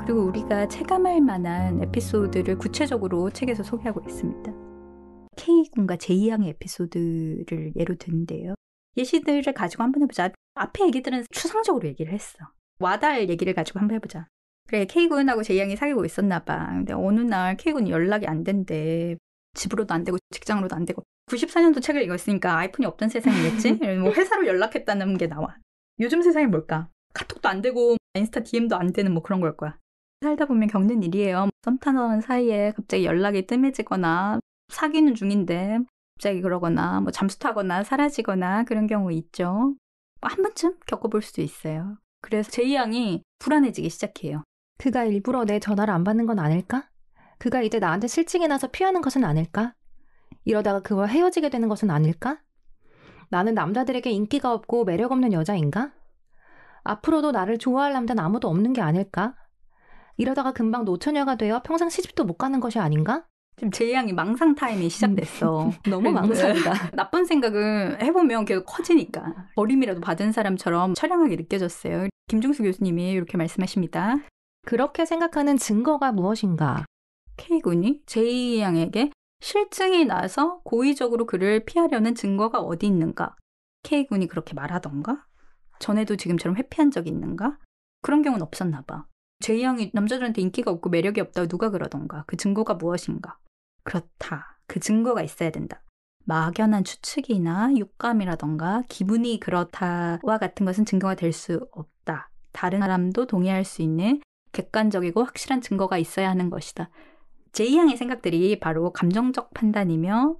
그리고 우리가 체감할 만한 에피소드를 구체적으로 책에서 소개하고 있습니다. K군과 J양의 에피소드를 예로 드는데요. 예시들을 가지고 한번 해보자. 앞에 얘기들은 추상적으로 얘기를 했어. 와닿을 얘기를 가지고 한번 해보자. 그래, K군하고 J양이 사귀고 있었나 봐. 근데 어느 날 K군이 연락이 안 된대. 집으로도 안 되고 직장으로도 안 되고. 94년도 책을 읽었으니까 아이폰이 없던 세상이겠지? 뭐 회사로 연락했다는 게 나와. 요즘 세상이 뭘까? 카톡도 안 되고 인스타 DM도 안 되는 뭐 그런 걸 거야. 살다 보면 겪는 일이에요. 썸 타는 사이에 갑자기 연락이 뜸해지거나 사귀는 중인데 갑자기 그러거나 뭐 잠수 타거나 사라지거나 그런 경우 있죠. 한 번쯤 겪어볼 수도 있어요. 그래서 제이양이 불안해지기 시작해요. 그가 일부러 내 전화를 안 받는 건 아닐까? 그가 이제 나한테 실증이 나서 피하는 것은 아닐까? 이러다가 그와 헤어지게 되는 것은 아닐까? 나는 남자들에게 인기가 없고 매력 없는 여자인가? 앞으로도 나를 좋아할 남자는 아무도 없는 게 아닐까? 이러다가 금방 노처녀가 되어 평생 시집도 못 가는 것이 아닌가? 지금 제이양이 망상 타임이 시작됐어. 너무 망상이다. 나쁜 생각은 해보면 계속 커지니까. 버림이라도 받은 사람처럼 처량하게 느껴졌어요. 김중수 교수님이 이렇게 말씀하십니다. 그렇게 생각하는 증거가 무엇인가? K군이 제이양에게 실증이 나서 고의적으로 그를 피하려는 증거가 어디 있는가? K군이 그렇게 말하던가? 전에도 지금처럼 회피한 적이 있는가? 그런 경우는 없었나 봐. 제이양이 남자들한테 인기가 없고 매력이 없다고 누가 그러던가? 그 증거가 무엇인가? 그렇다. 그 증거가 있어야 된다. 막연한 추측이나 육감이라던가 기분이 그렇다와 같은 것은 증거가 될 수 없다. 다른 사람도 동의할 수 있는 객관적이고 확실한 증거가 있어야 하는 것이다. 제이양의 생각들이 바로 감정적 판단이며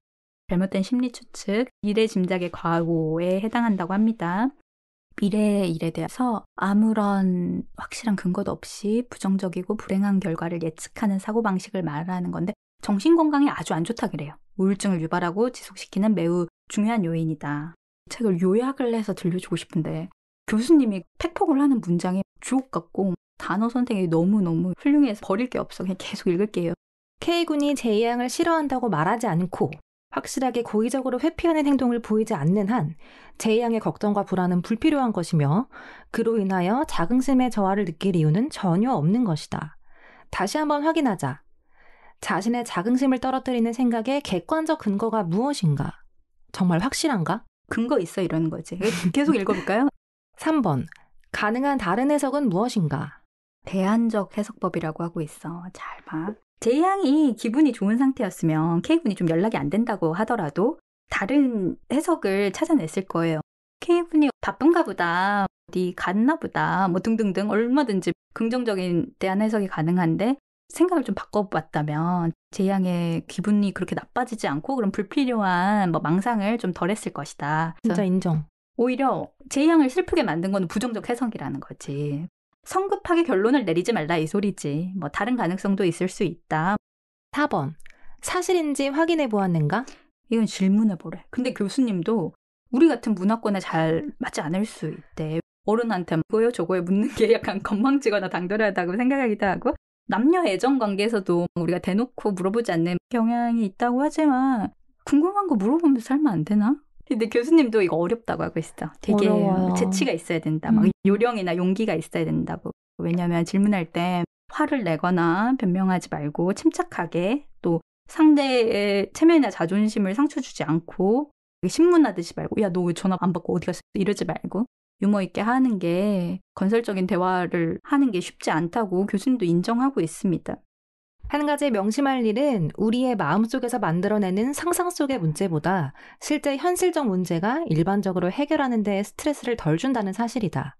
잘못된 심리 추측, 미래 짐작의 과오에 해당한다고 합니다. 미래의 일에 대해서 아무런 확실한 근거도 없이 부정적이고 불행한 결과를 예측하는 사고방식을 말하는 건데 정신건강에 아주 안 좋다 그래요. 우울증을 유발하고 지속시키는 매우 중요한 요인이다. 이 책을 요약을 해서 들려주고 싶은데 교수님이 팩폭을 하는 문장이 주옥 같고 단어 선택이 너무너무 훌륭해서 버릴 게 없어. 그냥 계속 읽을게요. K군이 제이양을 싫어한다고 말하지 않고 확실하게 고의적으로 회피하는 행동을 보이지 않는 한 제이양의 걱정과 불안은 불필요한 것이며 그로 인하여 자긍심의 저하를 느낄 이유는 전혀 없는 것이다. 다시 한번 확인하자. 자신의 자긍심을 떨어뜨리는 생각의 객관적 근거가 무엇인가? 정말 확실한가? 근거 있어 이러는 거지. 계속 읽어볼까요? 3번. 가능한 다른 해석은 무엇인가? 대안적 해석법이라고 하고 있어. 잘 봐. 제이양이 기분이 좋은 상태였으면 K군이 좀 연락이 안 된다고 하더라도 다른 해석을 찾아냈을 거예요. K군이 바쁜가 보다, 어디 갔나 보다, 뭐 등등등 얼마든지 긍정적인 대안 해석이 가능한데 생각을 좀 바꿔봤다면 제이양의 기분이 그렇게 나빠지지 않고 그런 불필요한 뭐 망상을 좀 덜했을 것이다. 진짜 인정. 오히려 제이양을 슬프게 만든 건 부정적 해석이라는 거지. 성급하게 결론을 내리지 말라 이 소리지. 뭐 다른 가능성도 있을 수 있다. 4번. 사실인지 확인해 보았는가? 이건 질문해 보래. 근데 교수님도 우리 같은 문화권에 잘 맞지 않을 수 있대. 어른한테 뭐요 저거에 묻는 게 약간 건방지거나 당돌하다고 생각하기도 하고 남녀 애정 관계에서도 우리가 대놓고 물어보지 않는 경향이 있다고 하지만 궁금한 거 물어보면서 살면 안 되나? 근데 교수님도 이거 어렵다고 하고 있어. 되게 어려워요. 재치가 있어야 된다. 막 요령이나 용기가 있어야 된다고. 왜냐하면 질문할 때 화를 내거나 변명하지 말고 침착하게 또 상대의 체면이나 자존심을 상처 주지 않고 신문하듯이 말고 야, 너 왜 전화 안 받고 어디 갔어? 이러지 말고 유머 있게 하는 게 건설적인 대화를 하는 게 쉽지 않다고 교수님도 인정하고 있습니다. 한 가지 명심할 일은 우리의 마음속에서 만들어내는 상상 속의 문제보다 실제 현실적 문제가 일반적으로 해결하는 데 스트레스를 덜 준다는 사실이다.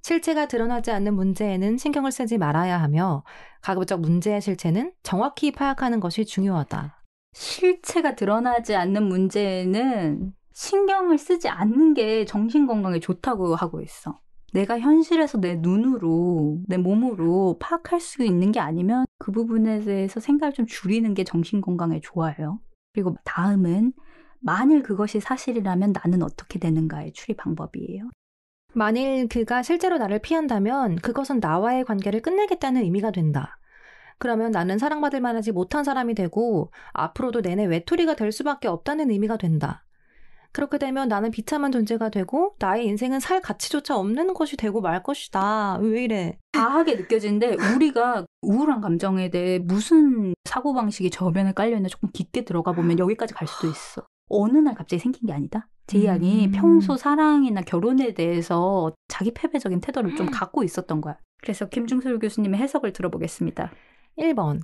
실체가 드러나지 않는 문제에는 신경을 쓰지 말아야 하며 가급적 문제의 실체는 정확히 파악하는 것이 중요하다. 실체가 드러나지 않는 문제에는 신경을 쓰지 않는 게 정신건강에 좋다고 하고 있어. 내가 현실에서 내 눈으로, 내 몸으로 파악할 수 있는 게 아니면 그 부분에 대해서 생각을 좀 줄이는 게 정신건강에 좋아요. 그리고 다음은 만일 그것이 사실이라면 나는 어떻게 되는가의 추리 방법이에요. 만일 그가 실제로 나를 피한다면 그것은 나와의 관계를 끝내겠다는 의미가 된다. 그러면 나는 사랑받을 만하지 못한 사람이 되고 앞으로도 내내 외톨이가 될 수밖에 없다는 의미가 된다. 그렇게 되면 나는 비참한 존재가 되고 나의 인생은 살 가치조차 없는 것이 되고 말 것이다. 왜 이래? 과하게 느껴지는데 우리가 우울한 감정에 대해 무슨 사고방식이 저변에 깔려있나 조금 깊게 들어가 보면 여기까지 갈 수도 있어. 어느 날 갑자기 생긴 게 아니다. 제이양이 평소 사랑이나 결혼에 대해서 자기 패배적인 태도를 좀 갖고 있었던 거야. 그래서 김중술 교수님의 해석을 들어보겠습니다. 1번.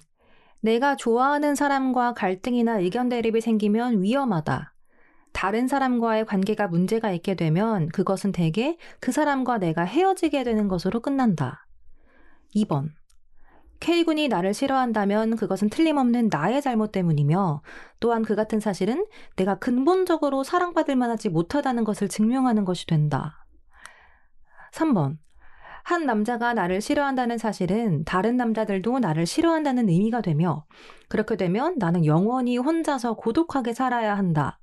내가 좋아하는 사람과 갈등이나 의견 대립이 생기면 위험하다. 다른 사람과의 관계가 문제가 있게 되면 그것은 대개 그 사람과 내가 헤어지게 되는 것으로 끝난다. 2번. K군이 나를 싫어한다면 그것은 틀림없는 나의 잘못 때문이며 또한 그 같은 사실은 내가 근본적으로 사랑받을 만하지 못하다는 것을 증명하는 것이 된다. 3번. 한 남자가 나를 싫어한다는 사실은 다른 남자들도 나를 싫어한다는 의미가 되며 그렇게 되면 나는 영원히 혼자서 고독하게 살아야 한다.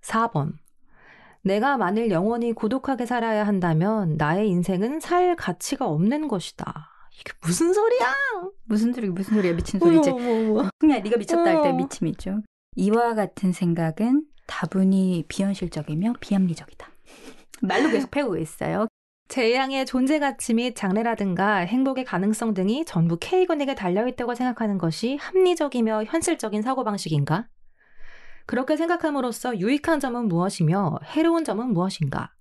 4번. 내가 만일 영원히 고독하게 살아야 한다면 나의 인생은 살 가치가 없는 것이다. 이게 무슨 소리야? 무슨 소리야? 미친 소리지. 그냥 네가 미쳤다 할 때 미침이죠. 이와 같은 생각은 다분히 비현실적이며 비합리적이다. 말로 계속 패고 있어요. 제이양의 존재 가치 및 장래라든가 행복의 가능성 등이 전부 K군에게 달려있다고 생각하는 것이 합리적이며 현실적인 사고방식인가? 그렇게 생각함으로써 유익한 점은 무엇이며 해로운 점은 무엇인가?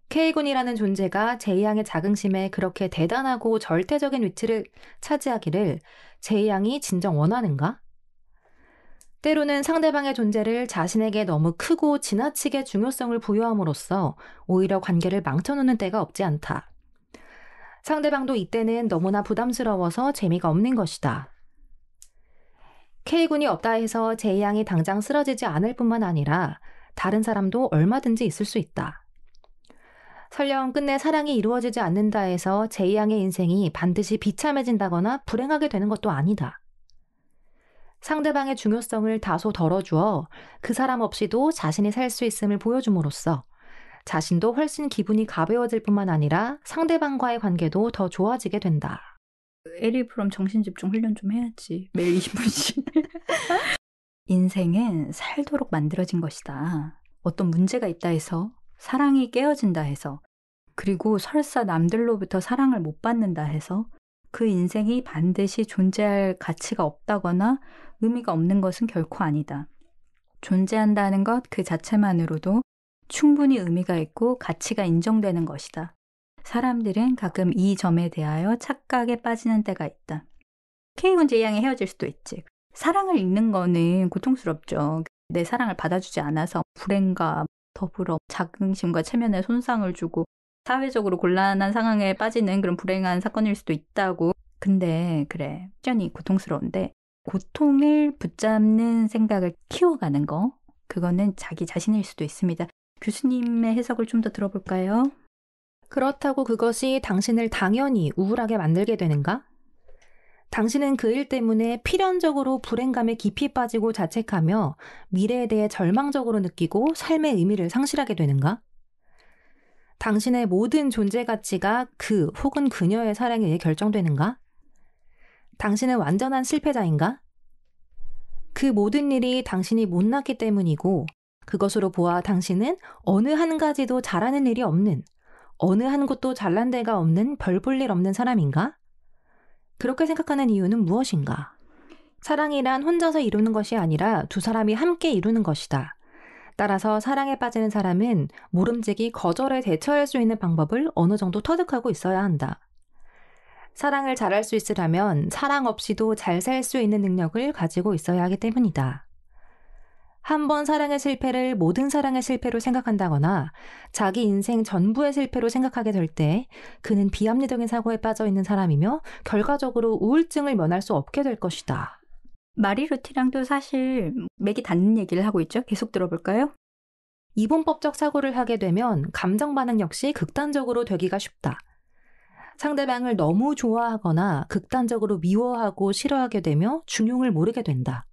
K군이라는 존재가 제이양의 자긍심에 그렇게 대단하고 절대적인 위치를 차지하기를 제이양이 진정 원하는가? 때로는 상대방의 존재를 자신에게 너무 크고 지나치게 중요성을 부여함으로써 오히려 관계를 망쳐놓는 때가 없지 않다. 상대방도 이때는 너무나 부담스러워서 재미가 없는 것이다. K군이 없다 해서 제이양이 당장 쓰러지지 않을 뿐만 아니라 다른 사람도 얼마든지 있을 수 있다. 설령 끝내 사랑이 이루어지지 않는다 해서 제이양의 인생이 반드시 비참해진다거나 불행하게 되는 것도 아니다. 상대방의 중요성을 다소 덜어주어 그 사람 없이도 자신이 살 수 있음을 보여줌으로써 자신도 훨씬 기분이 가벼워질 뿐만 아니라 상대방과의 관계도 더 좋아지게 된다. 에리프롬 정신집중 훈련 좀 해야지. 매일 20분씩. 인생은 살도록 만들어진 것이다. 어떤 문제가 있다 해서 사랑이 깨어진다 해서 그리고 설사 남들로부터 사랑을 못 받는다 해서 그 인생이 반드시 존재할 가치가 없다거나 의미가 없는 것은 결코 아니다. 존재한다는 것 그 자체만으로도 충분히 의미가 있고 가치가 인정되는 것이다. 사람들은 가끔 이 점에 대하여 착각에 빠지는 때가 있다. K군 제이양이 헤어질 수도 있지. 사랑을 잃는 거는 고통스럽죠. 내 사랑을 받아주지 않아서 불행과 더불어 자긍심과 체면에 손상을 주고 사회적으로 곤란한 상황에 빠지는 그런 불행한 사건일 수도 있다고. 근데 그래, 여전히 고통스러운데 고통을 붙잡는 생각을 키워가는 거, 그거는 자기 자신일 수도 있습니다. 교수님의 해석을 좀 더 들어볼까요? 그렇다고 그것이 당신을 당연히 우울하게 만들게 되는가? 당신은 그 일 때문에 필연적으로 불행감에 깊이 빠지고 자책하며 미래에 대해 절망적으로 느끼고 삶의 의미를 상실하게 되는가? 당신의 모든 존재 가치가 그 혹은 그녀의 사랑에 의해 결정되는가? 당신은 완전한 실패자인가? 그 모든 일이 당신이 못났기 때문이고 그것으로 보아 당신은 어느 한 가지도 잘하는 일이 없는, 어느 한 곳도 잘난 데가 없는 별 볼 일 없는 사람인가? 그렇게 생각하는 이유는 무엇인가? 사랑이란 혼자서 이루는 것이 아니라 두 사람이 함께 이루는 것이다. 따라서 사랑에 빠지는 사람은 모름지기 거절에 대처할 수 있는 방법을 어느 정도 터득하고 있어야 한다. 사랑을 잘할 수 있으려면 사랑 없이도 잘 살 수 있는 능력을 가지고 있어야 하기 때문이다. 한 번 사랑의 실패를 모든 사랑의 실패로 생각한다거나 자기 인생 전부의 실패로 생각하게 될 때 그는 비합리적인 사고에 빠져 있는 사람이며 결과적으로 우울증을 면할 수 없게 될 것이다. 마리루티랑도 사실 맥이 닿는 얘기를 하고 있죠. 계속 들어볼까요? 이분법적 사고를 하게 되면 감정 반응 역시 극단적으로 되기가 쉽다. 상대방을 너무 좋아하거나 극단적으로 미워하고 싫어하게 되며 중용을 모르게 된다.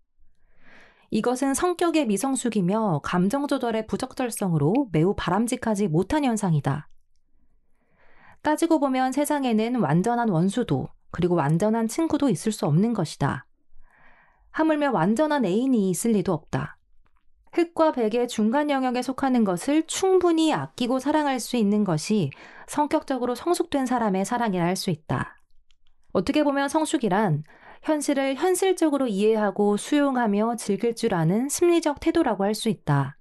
이것은 성격의 미성숙이며 감정 조절의 부적절성으로 매우 바람직하지 못한 현상이다. 따지고 보면 세상에는 완전한 원수도 그리고 완전한 친구도 있을 수 없는 것이다. 하물며 완전한 애인이 있을 리도 없다. 흑과 백의 중간 영역에 속하는 것을 충분히 아끼고 사랑할 수 있는 것이 성격적으로 성숙된 사람의 사랑이라 할 수 있다. 어떻게 보면 성숙이란 현실을 현실적으로 이해하고 수용하며 즐길 줄 아는 심리적 태도라고 할 수 있다.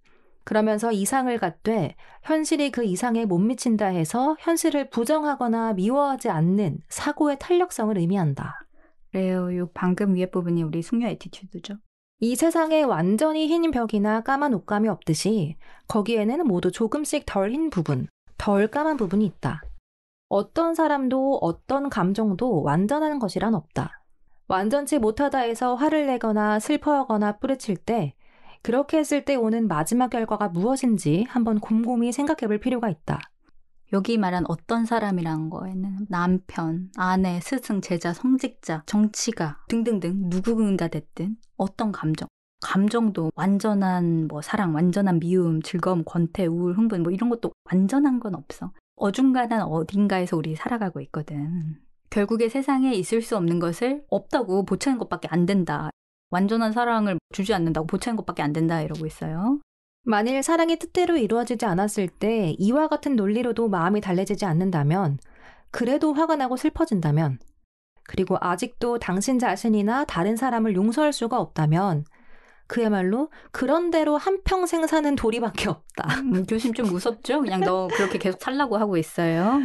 그러면서 이상을 갖되 현실이 그 이상에 못 미친다 해서 현실을 부정하거나 미워하지 않는 사고의 탄력성을 의미한다. 그래요. 요 방금 위에 부분이 우리 숙녀 애티튜드죠. 이 세상에 완전히 흰 벽이나 까만 옷감이 없듯이 거기에는 모두 조금씩 덜 흰 부분, 덜 까만 부분이 있다. 어떤 사람도 어떤 감정도 완전한 것이란 없다. 완전치 못하다 해서 화를 내거나 슬퍼하거나 뿌리칠 때 그렇게 했을 때 오는 마지막 결과가 무엇인지 한번 곰곰이 생각해 볼 필요가 있다. 여기 말한 어떤 사람이라는 거에는 남편, 아내, 스승, 제자, 성직자, 정치가 등등등 누구가 됐든 어떤 감정도 완전한 사랑, 완전한 미움, 즐거움, 권태, 우울, 흥분 이런 것도 완전한 건 없어. 어중간한 어딘가에서 우리 살아가고 있거든. 결국에 세상에 있을 수 없는 것을 없다고 보채는 것밖에 안 된다. 완전한 사랑을 주지 않는다고 보채는 것밖에 안 된다 이러고 있어요. 만일 사랑이 뜻대로 이루어지지 않았을 때 이와 같은 논리로도 마음이 달래지지 않는다면, 그래도 화가 나고 슬퍼진다면, 그리고 아직도 당신 자신이나 다른 사람을 용서할 수가 없다면 그야말로 그런 대로 한평생 사는 도리밖에 없다. 교수님 좀 무섭죠? 그냥 너 그렇게 계속 살라고 하고 있어요.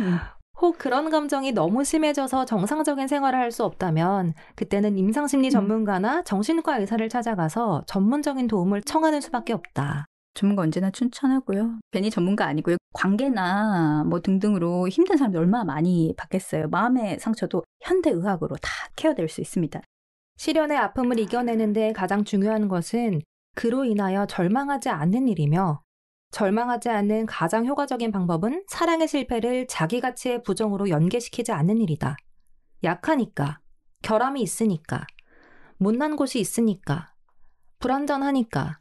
혹 그런 감정이 너무 심해져서 정상적인 생활을 할 수 없다면 그때는 임상심리 전문가나 정신과 의사를 찾아가서 전문적인 도움을 청하는 수밖에 없다. 전문가 언제나 추천하고요. 괜히 전문가 아니고요. 관계나 등등으로 힘든 사람들 얼마나 많이 받겠어요. 마음의 상처도 현대의학으로 다 케어될 수 있습니다. 시련의 아픔을 이겨내는 데 가장 중요한 것은 그로 인하여 절망하지 않는 일이며, 절망하지 않는 가장 효과적인 방법은 사랑의 실패를 자기 가치의 부정으로 연계시키지 않는 일이다. 약하니까, 결함이 있으니까, 못난 곳이 있으니까, 불완전하니까,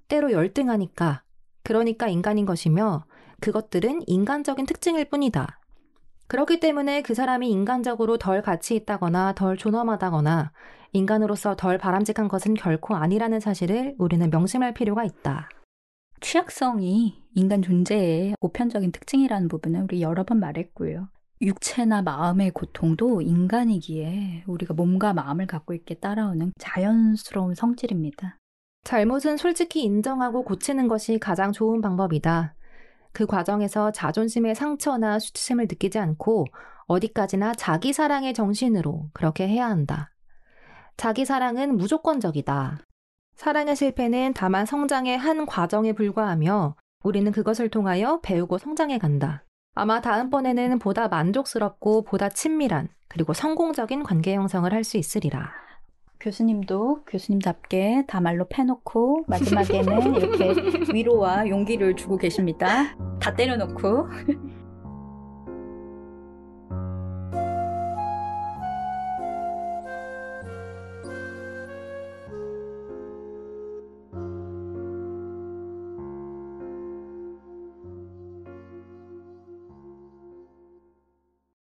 때로 열등하니까, 그러니까 인간인 것이며 그것들은 인간적인 특징일 뿐이다. 그렇기 때문에 그 사람이 인간적으로 덜 가치 있다거나 덜 존엄하다거나 인간으로서 덜 바람직한 것은 결코 아니라는 사실을 우리는 명심할 필요가 있다. 취약성이 인간 존재의 보편적인 특징이라는 부분은 우리 여러 번 말했고요. 육체나 마음의 고통도 인간이기에 우리가 몸과 마음을 갖고 있게 따라오는 자연스러운 성질입니다. 잘못은 솔직히 인정하고 고치는 것이 가장 좋은 방법이다. 그 과정에서 자존심의 상처나 수치심을 느끼지 않고 어디까지나 자기 사랑의 정신으로 그렇게 해야 한다. 자기 사랑은 무조건적이다. 사랑의 실패는 다만 성장의 한 과정에 불과하며 우리는 그것을 통하여 배우고 성장해 간다. 아마 다음번에는 보다 만족스럽고 보다 친밀한 그리고 성공적인 관계 형성을 할 수 있으리라. 교수님도 교수님답게 다 말로 패놓고 마지막에는 이렇게 위로와 용기를 주고 계십니다. 다 때려놓고.